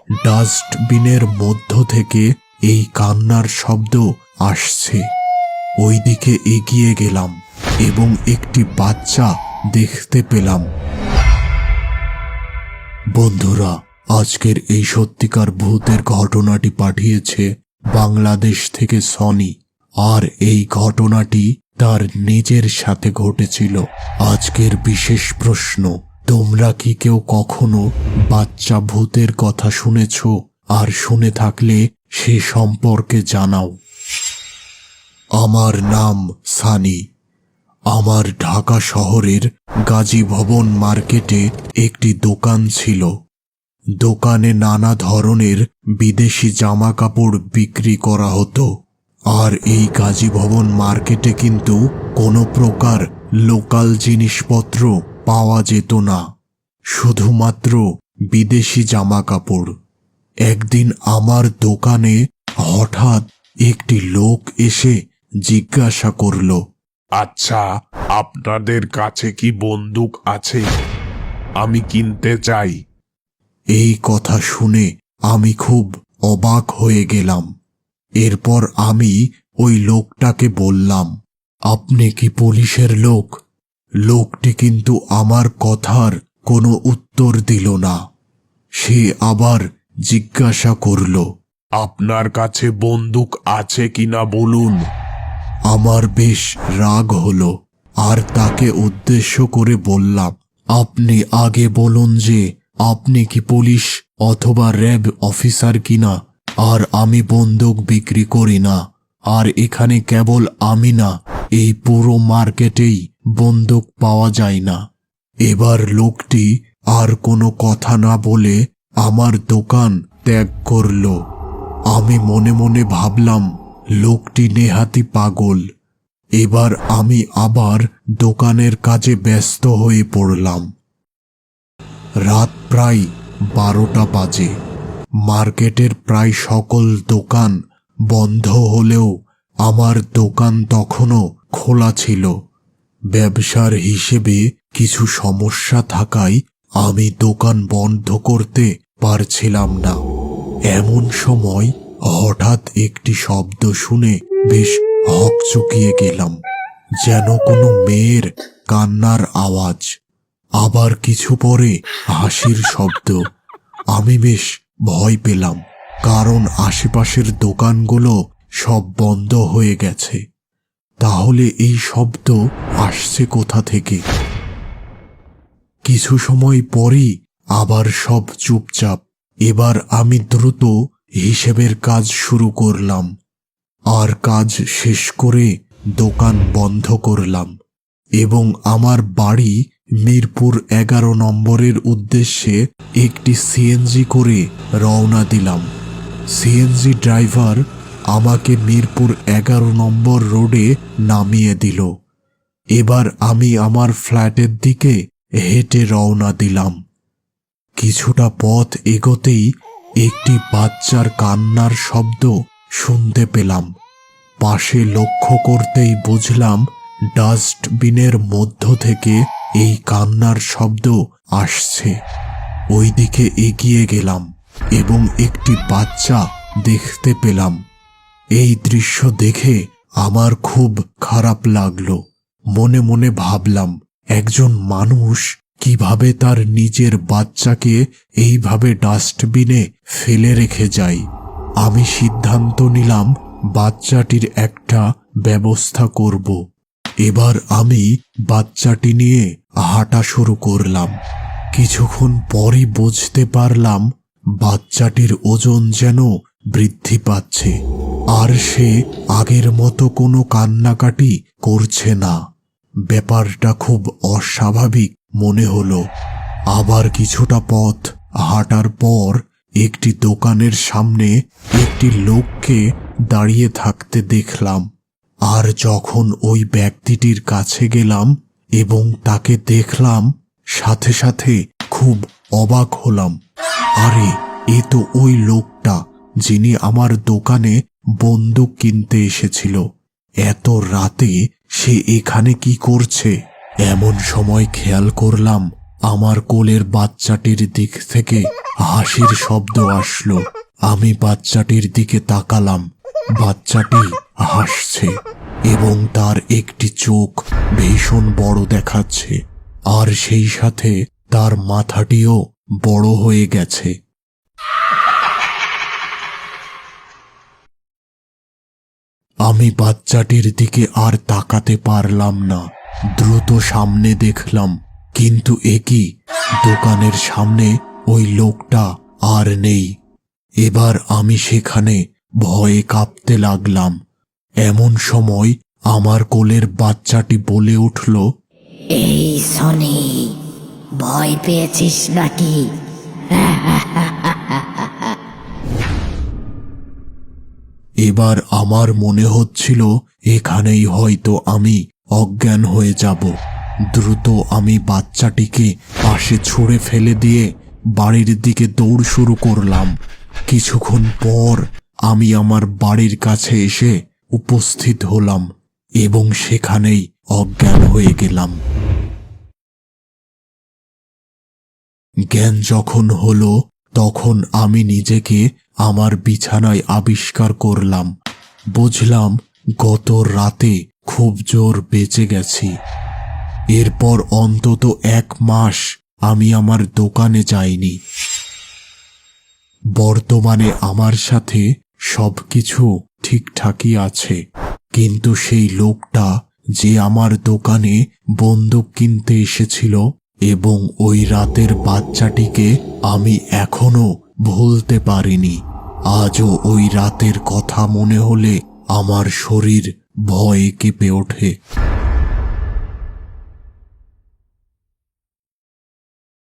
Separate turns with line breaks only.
ডাস্টবিনের মধ্য থেকে এই কান্নার শব্দ আসছে। ওইদিকে এগিয়ে গেলাম এবং একটি বাচ্চা দেখতে পেলাম। বন্ধুরা, আজকের এই সত্যিকার ভূতের ঘটনাটি পাঠিয়েছে বাংলাদেশ থেকে সনি, আর এই ঘটনাটি তার নিজের সাথে ঘটেছিল। আজকের বিশেষ প্রশ্ন, তোমরা কি কেউ কখনো বাচ্চা ভূতের কথা শুনেছ? আর শুনে থাকলে সে সম্পর্কে জানাও। আমার নাম সানি। আমার ঢাকা শহরের গাজী ভবন মার্কেটে একটি দোকান ছিল। দোকানে নানা ধরনের বিদেশি জামা কাপড় বিক্রি করা হতো। আর এই গাজী ভবন মার্কেটে কিন্তু কোনো প্রকার লোকাল জিনিসপত্র পাওয়া যেত না, শুধুমাত্র বিদেশি জামা কাপড়। একদিন আমার দোকানে হঠাৎ একটি লোক এসে জিজ্ঞাসা করল,
আচ্ছা, আপনাদের কাছে কি বন্দুক আছে? আমি কিনতে চাই।
এই কথা শুনে আমি খুব অবাক হয়ে গেলাম। এরপর আমি ওই লোকটাকে বললাম, আপনি কি পুলিশের লোক? লোকটি কিন্তু আমার কথার কোনো উত্তর দিল না। সে আবার জিজ্ঞাসা করল,
আপনার কাছে বন্দুক আছে কিনা বলুন।
আমার বেশ রাগ হলো, আর তাকে উদ্দেশ্য করে বললাম, আপনি আগে বলুন যে আপনি কি পুলিশ অথবা র্যাব অফিসার কিনা। আর আমি বন্দুক বিক্রি করি না। আর এখানে কেবল আমি না, এই পুরো মার্কেটেই বন্দুক পাওয়া যায় না। এবার লোকটি আর কোনো কথা না বলে আমার দোকান ত্যাগ করল। আমি মনে মনে ভাবলাম, লোকটি নেহাতি পাগল। এবার আমি আবার দোকানের কাজে ব্যস্ত হয়ে পড়লাম। রাত প্রায় 12টা বাজে। মার্কেটের প্রায় সকল দোকান বন্ধ হলেও আমার দোকান তখনও খোলা ছিল। ব্যবসার হিসেবে কিছু সমস্যা থাকায় আমি দোকান বন্ধ করতে পারছিলাম না। এমন সময় হঠাৎ একটি শব্দ শুনে বেশ হকচকিয়ে গেলাম, যেন কোনো মেয়ের কান্নার আওয়াজ। আবার কিছু পরে হাসির শব্দ। আমি বেশ ভয় পেলাম, কারণ আশেপাশের দোকানগুলো সব বন্ধ হয়ে গেছে। তাহলে এই শব্দ আসছে কোথা থেকে? কিছু সময় পরেই আবার সব চুপচাপ। এবার আমি দ্রুত হিসেবের কাজ শুরু করলাম, আর কাজ শেষ করে দোকান বন্ধ করলাম এবং আমার বাড়ি মিরপুর 11 নম্বরের উদ্দেশ্যে একটি সিএনজি করে রওনা দিলাম। সিএনজি ড্রাইভার আমাকে মিরপুর 11 নম্বর রোডে নামিয়ে দিল। এবার আমি আমার ফ্ল্যাটের দিকে হেঁটে রওনা দিলাম। কিছুটা পথ এগোতেই একটি বাচ্চার কান্নার শব্দ শুনতে পেলাম। পাশে লক্ষ্য করতেই বুঝলাম ডাস্টবিনের মধ্য থেকে এই কান্নার শব্দ আসছে। ওইদিকে এগিয়ে গেলাম এবং একটি বাচ্চা দেখতে পেলাম। এই দৃশ্য দেখে আমার খুব খারাপ লাগলো। মনে মনে ভাবলাম, একজন মানুষ কিভাবে তার নিজের বাচ্চাকে এইভাবে ডাস্টবিনে ফেলে রেখে যায়। আমি সিদ্ধান্ত নিলাম বাচ্চাটির একটা ব্যবস্থা করব। এবার আমি বাচ্চাটি নিয়ে হাঁটা শুরু করলাম। কিছুক্ষণ পরই বুঝতে পারলাম বাচ্চাটির ওজন যেন বৃদ্ধি পাচ্ছে, আর সে আগের মতো কোনো কান্নাকাটি করছে না। ব্যাপারটা খুব অস্বাভাবিক মনে হলো। আবার কিছুটা পথ হাঁটার পর একটি দোকানের সামনে একটি লোককে দাঁড়িয়ে থাকতে দেখলাম। আর যখন ওই ব্যক্তিটির কাছে গেলাম এবং তাকে দেখলাম, সাথে সাথে খুব অবাক হলাম। আরে, এ তো ওই লোকটা যিনি আমার দোকানে বন্দুক কিনতে এসেছিল। এত রাতে সে এখানে কি করছে? এমন সময় খেয়াল করলাম আমার কোলের বাচ্চাটির দিক থেকে হাসির শব্দ আসলো। আমি বাচ্চাটির দিকে তাকালাম। বাচ্চাটি হাসছে এবং তার একটি চোখ ভীষণ বড় দেখাচ্ছে, আর সেই সাথে তার মাথাটিও বড় হয়ে গেছে। আমি বাচ্চাটির দিকে আর তাকাতে পারলাম না। দ্রুত সামনে দেখলাম, কিন্তু একই দোকানের সামনে ওই লোকটা আর নেই। এবার আমি সেখানে ভয়ে কাঁপতে লাগলাম। এমন সময় আমার কোলের বাচ্চাটি বলে উঠল,
এই সনি, ভয় পেয়েছিস নাকি?
এবার আমার মনে হচ্ছিল এখানেই হয়তো আমি অজ্ঞান হয়ে যাব। দ্রুত আমি বাচ্চাটিকে পাশে ছুঁড়ে ফেলে দিয়ে বাড়ির দিকে দৌড় শুরু করলাম। কিছুক্ষণ পর আমি আমার বাড়ির কাছে এসে উপস্থিত হলাম এবং সেখানেই অজ্ঞান হয়ে গেলাম। জ্ঞান যখন হলো তখন আমি নিজেকে আমার বিছানায় আবিষ্কার করলাম। বুঝলাম গত রাতে খুব জোর বেঁচে গেছি। এরপর অন্তত 1 মাস আমি আমার দোকানে যাইনি। বর্তমানে আমার সাথে সবকিছু ঠিকঠাকই আছে, কিন্তু সেই লোকটা যে আমার দোকানে বন্দুক কিনতে এসেছিল এবং ওই রাতের বাচ্চাটিকে আমি এখনো ভুলতে পারিনি। আজও ওই রাতের কথা মনে হলে আমার শরীর ভয়ে কেঁপে ওঠে।